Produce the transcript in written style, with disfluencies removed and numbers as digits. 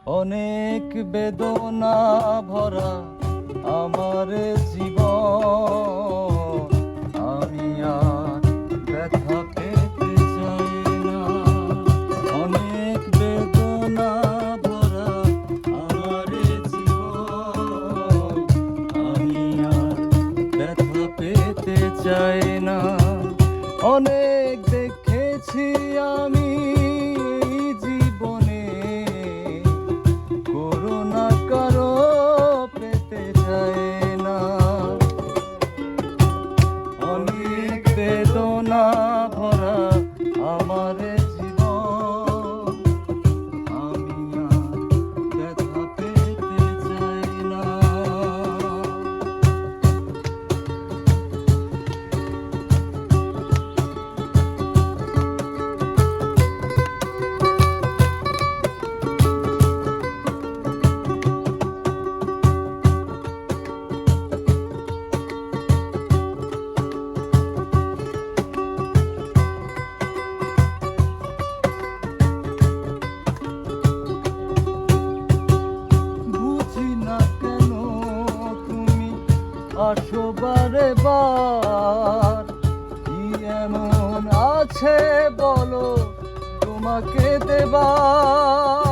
অনেক বেদনা ভরা আমার জীবন, আমি আর ব্যথা পেতে চাই না। অনেক বেদনা ভরা আমার জীবন, আমি আর ব্যথা পেতে চাই না। অনেক দেখেছি আমি এই জীবনে, করুণা কারো পেতে চাই না। অনেক বেদনা ভরা আমার জীবন, আমি আর ব্যথা পেতে চাই না। আসো বারে বার, কি এমন আছে বলো তোমাকে দেবার?